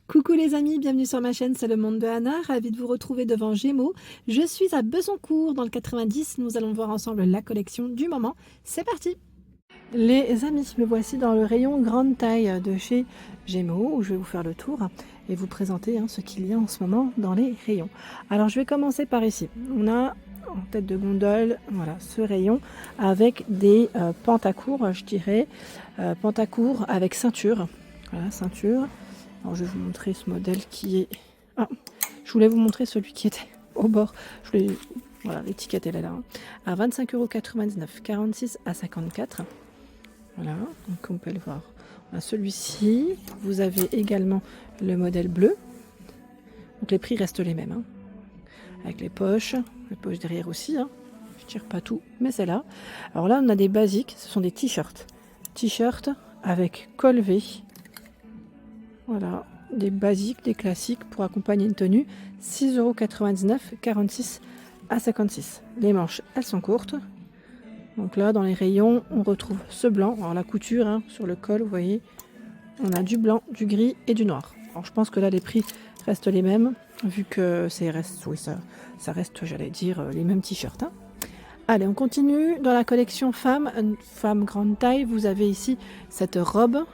Coucou les amis, bienvenue sur ma chaîne, c'est le monde de Anna, ravie de vous retrouver devant Gémeaux. Je suis à Besoncourt dans le 90, nous allons voir ensemble la collection du moment. C'est parti! Les amis, me voici dans le rayon grande taille de chez Gémeaux où je vais vous faire le tour et vous présenter ce qu'il y a en ce moment dans les rayons. Alors je vais commencer par ici. On a en tête de gondole, voilà, ce rayon avec des pantacours, je dirais, pantacours avec ceinture. Voilà, ceinture. Alors je vais vous montrer ce modèle qui est... Ah, je voulais vous montrer celui qui était au bord. Voilà, l'étiquette elle est là. À 25,99 €, 46 à 54. Voilà, donc on peut le voir. Celui-ci, vous avez également le modèle bleu. Donc les prix restent les mêmes. Avec les poches derrière aussi. Je tire pas tout, mais c'est là. Alors là, on a des basiques, ce sont des t-shirts. T-shirts avec col V. Voilà, des basiques, des classiques pour accompagner une tenue. 6,99 €, 46 à 56. Les manches, elles sont courtes. Donc là, dans les rayons, on retrouve ce blanc. Alors la couture, sur le col, vous voyez, on a du blanc, du gris et du noir. Alors je pense que là, les prix restent les mêmes, vu que ça reste, j'allais dire, les mêmes t-shirts. Allez, on continue. Dans la collection femme grande taille, vous avez ici cette robe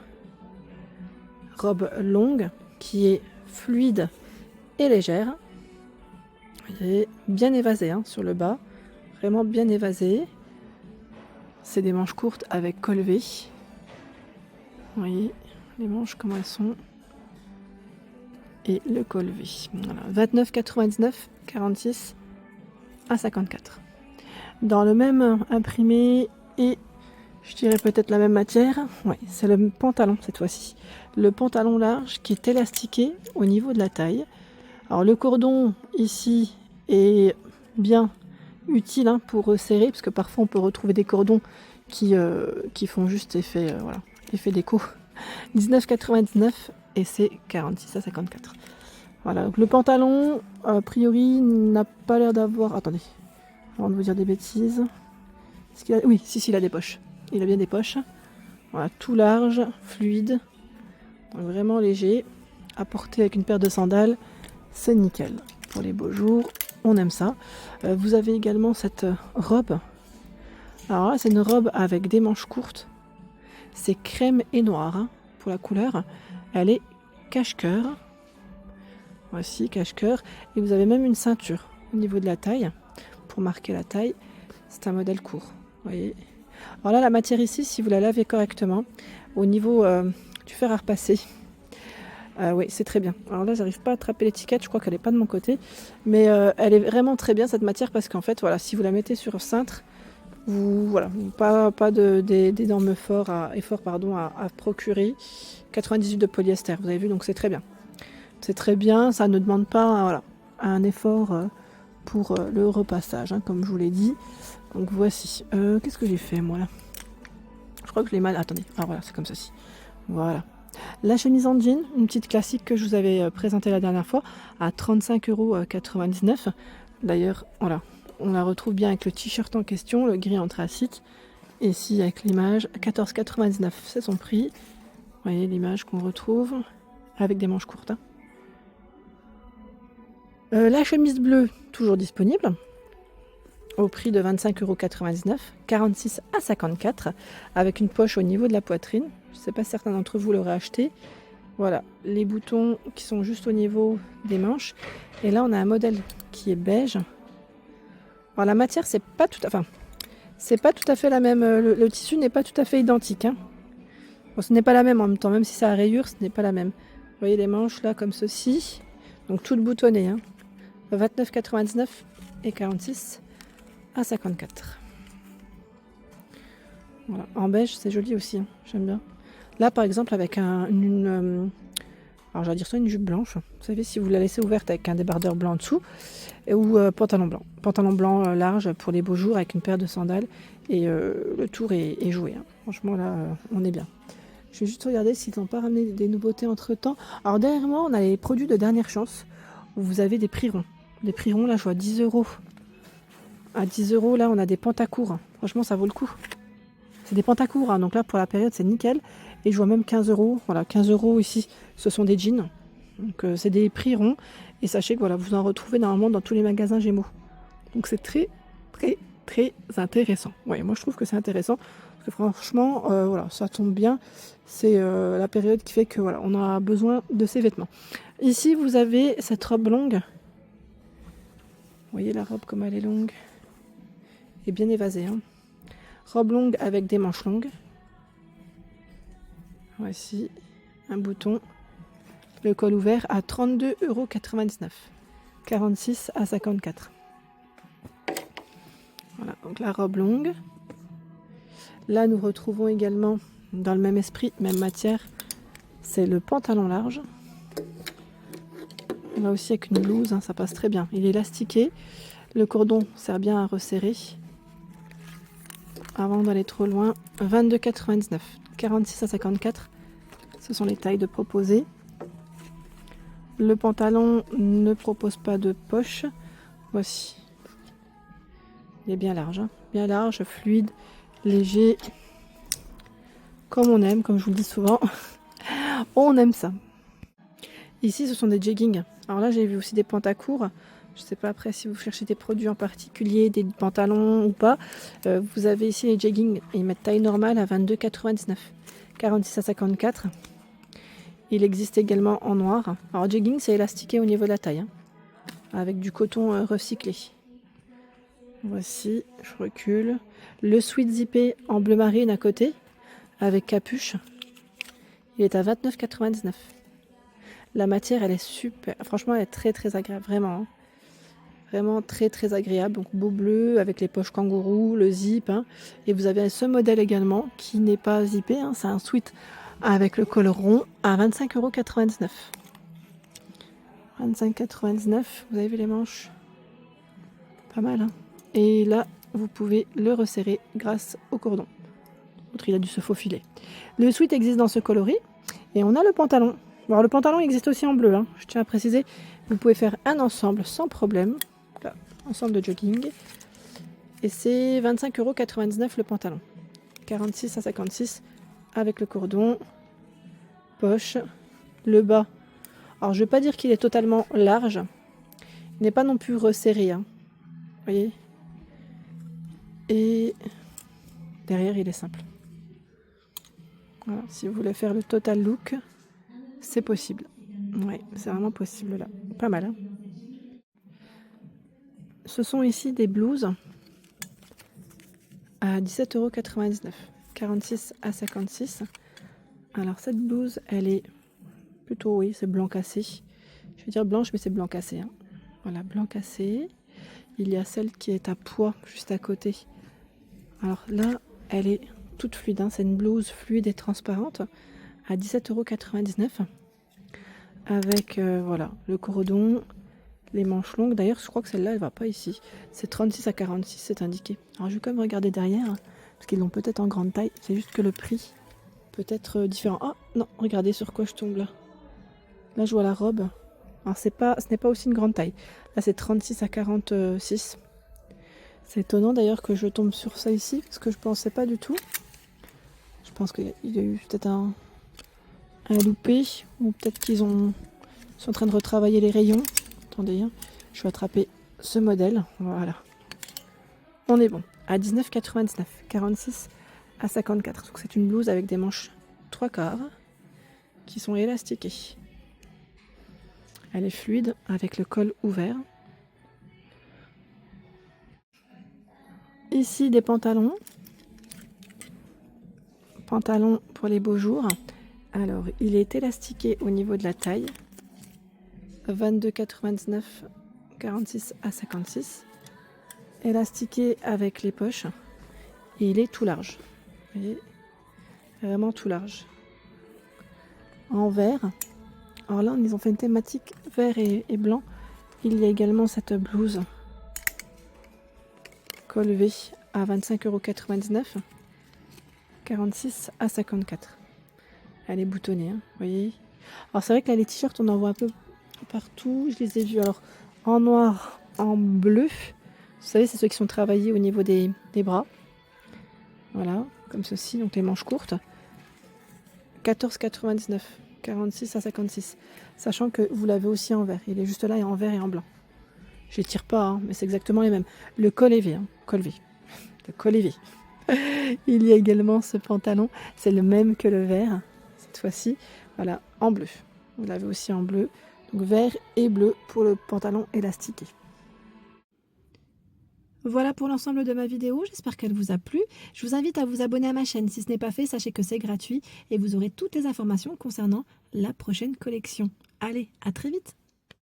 longue qui est fluide et légère. Vous voyez, bien évasée sur le bas, vraiment bien évasée. C'est des manches courtes avec col V. Vous voyez les manches comment elles sont. Et le col V. Voilà. 29,99 €, 46 à 54. Dans le même imprimé et je dirais peut-être la même matière. Ouais, c'est le pantalon cette fois-ci. Le pantalon large qui est élastiqué au niveau de la taille. Alors le cordon ici est bien utile pour resserrer, parce que parfois on peut retrouver des cordons qui font juste effet, effet déco. 19,99 € et c'est 46 à 54. Voilà, donc le pantalon, a priori, n'a pas l'air d'avoir... Attendez, avant de vous dire des bêtises. Oui, si, il a des poches. Il a bien des poches. Voilà, tout large, fluide, donc vraiment léger. À porter avec une paire de sandales, c'est nickel. Pour les beaux jours, on aime ça. Vous avez également cette robe. Alors là, c'est une robe avec des manches courtes. C'est crème et noir pour la couleur. Elle est cache-cœur. Voici, cache-cœur. Et vous avez même une ceinture au niveau de la taille. Pour marquer la taille, c'est un modèle court. Vous voyez. Alors là, la matière ici, si vous la lavez correctement, au niveau du fer à repasser, oui, c'est très bien. Alors là, j'arrive pas à attraper l'étiquette, je crois qu'elle n'est pas de mon côté, mais elle est vraiment très bien cette matière parce qu'en fait, voilà, si vous la mettez sur cintre, pas d'énormes efforts à procurer. 98 de polyester, vous avez vu, donc c'est très bien. C'est très bien, ça ne demande pas un effort pour le repassage, comme je vous l'ai dit. Donc voici. Qu'est-ce que j'ai fait moi là? Je crois que je l'ai mal. Attendez. Ah voilà, c'est comme ceci. Voilà. La chemise en jean, une petite classique que je vous avais présentée la dernière fois à 35,99 €. D'ailleurs, voilà, on la retrouve bien avec le t-shirt en question, le gris anthracite. Et ici avec l'image, 14,99 €, c'est son prix. Vous voyez l'image qu'on retrouve avec des manches courtes. La chemise bleue, toujours disponible. Au prix de 25,99 €, 46 à 54, avec une poche au niveau de la poitrine. Je ne sais pas si certains d'entre vous l'auraient acheté. Voilà, les boutons qui sont juste au niveau des manches. Et là, on a un modèle qui est beige. Alors la matière, c'est pas tout à fait la même. Le tissu n'est pas tout à fait identique. Bon, ce n'est pas la même en même temps, même si ça a rayure, ce n'est pas la même. Vous voyez les manches là, comme ceci. Donc toutes boutonnées. 29,99 € et 46 à 54. Voilà. En beige, c'est joli aussi, j'aime bien. Là, par exemple, avec alors j'allais dire ça, une jupe blanche. Vous savez, si vous la laissez ouverte avec un débardeur blanc en dessous, ou pantalon blanc. Pantalon blanc large pour les beaux jours avec une paire de sandales. Et le tour est joué. Franchement, là, on est bien. Je vais juste regarder s'ils n'ont pas ramené des nouveautés entre-temps. Alors, derrière moi, on a les produits de dernière chance. Où vous avez des prix ronds. Des prix ronds, là, je vois 10 €. À 10 €, là, on a des pantacours. Franchement, ça vaut le coup. C'est des pantacours, donc là, pour la période, c'est nickel. Et je vois même 15 €. Voilà, 15 € ici, ce sont des jeans. Donc c'est des prix ronds. Et sachez que voilà, vous en retrouvez normalement dans tous les magasins Gémeaux. Donc c'est très intéressant. Ouais, moi je trouve que c'est intéressant. Parce que franchement, voilà, ça tombe bien. C'est la période qui fait que voilà, on a besoin de ces vêtements. Ici, vous avez cette robe longue. Vous voyez la robe comme elle est longue et bien évasée. Hein. Robe longue avec des manches longues. Voici un bouton. Le col ouvert à 32,99 €. 46 à 54. Voilà, donc la robe longue. Là, nous retrouvons également, dans le même esprit, même matière, c'est le pantalon large. Là aussi avec une blouse, hein, ça passe très bien. Il est élastiqué. Le cordon sert bien à resserrer. Avant d'aller trop loin, 22,99 €. 46 à 54. Ce sont les tailles de proposer. Le pantalon ne propose pas de poche. Voici. Il est bien large. Hein. Bien large, fluide, léger. Comme on aime, comme je vous le dis souvent. On aime ça. Ici, ce sont des jeggings. Alors là, j'ai vu aussi des pantacourts. Je ne sais pas après si vous cherchez des produits en particulier, des pantalons ou pas. Vous avez ici les jeggings. Ils mettent taille normale à 22,99 €. 46 à 54. Il existe également en noir. Alors jegging, c'est élastiqué au niveau de la taille. Hein, avec du coton recyclé. Voici, je recule. Le sweat zippé en bleu marine à côté. Avec capuche. Il est à 29,99 €. La matière, elle est super. Franchement, elle est très agréable, vraiment. Hein. Vraiment très agréable. Donc beau bleu avec les poches kangourou, le zip. Hein. Et vous avez ce modèle également qui n'est pas zippé. Hein. C'est un sweat avec le col rond à 25,99 €. 25,99 €. Vous avez vu les manches? Pas mal. Hein. Et là, vous pouvez le resserrer grâce au cordon. L'autre, il a dû se faufiler. Le sweat existe dans ce coloris. Et on a le pantalon. Alors le pantalon existe aussi en bleu, hein. Je tiens à préciser, vous pouvez faire un ensemble sans problème, là, ensemble de jogging, et c'est 25,99 € le pantalon, 46 à 56 avec le cordon, poche, le bas, alors je ne vais pas dire qu'il est totalement large, il n'est pas non plus resserré, hein. Vous voyez, et derrière il est simple. Voilà, si vous voulez faire le total look, c'est possible. Oui, c'est vraiment possible là. Pas mal. Hein. Ce sont ici des blouses à 17,99 €. 46 à 56. Alors cette blouse, elle est plutôt, oui, c'est blanc cassé. Je vais dire blanche, mais c'est blanc cassé. Hein. Voilà, blanc cassé. Il y a celle qui est à pois juste à côté. Alors là, elle est toute fluide. Hein. C'est une blouse fluide et transparente à 17,99 € avec voilà, le cordon, les manches longues. D'ailleurs, je crois que celle-là, elle va pas ici. C'est 36 à 46, c'est indiqué. Alors je vais quand même regarder derrière, hein, parce qu'ils l'ont peut-être en grande taille. C'est juste que le prix peut être différent. Ah non, regardez sur quoi je tombe là. Là, je vois la robe. Alors ce n'est pas aussi une grande taille. Là, c'est 36 à 46. C'est étonnant d'ailleurs que je tombe sur ça ici, parce que je pensais pas du tout. Je pense qu'il y a eu peut-être un loupé, ou peut-être qu'ils sont en train de retravailler les rayons. Attendez, hein. Je vais attraper ce modèle. Voilà. On est bon. À 19,99. 46 à 54. Donc c'est une blouse avec des manches 3/4 qui sont élastiquées. Elle est fluide avec le col ouvert. Ici des pantalons. Pantalon pour les beaux jours. Alors il est élastiqué au niveau de la taille. 22,99. 46 à 56. Élastiqué avec les poches. Et il est tout large. Vous voyez, vraiment tout large. En vert. Alors là, ils ont fait une thématique vert et blanc. Il y a également cette blouse col V à 25,99 €. 46 à 54. Elle est boutonnée, hein, vous voyez. Alors c'est vrai que là, les t-shirts, on en voit un peu partout. Je les ai vus alors en noir, en bleu. Vous savez, c'est ceux qui sont travaillés au niveau des bras. Voilà, comme ceci, donc les manches courtes. 14,99. 46 à 56. Sachant que vous l'avez aussi en vert. Il est juste là et en vert et en blanc. J'étire pas, hein, mais c'est exactement les mêmes. Le col est V, hein, col V. Le col est V. Il y a également ce pantalon. C'est le même que le vert. Cette fois-ci, voilà, en bleu. Vous l'avez aussi en bleu. Donc vert et bleu pour le pantalon élastiqué. Voilà pour l'ensemble de ma vidéo, j'espère qu'elle vous a plu. Je vous invite à vous abonner à ma chaîne. Si ce n'est pas fait, sachez que c'est gratuit et vous aurez toutes les informations concernant la prochaine collection. Allez, à très vite!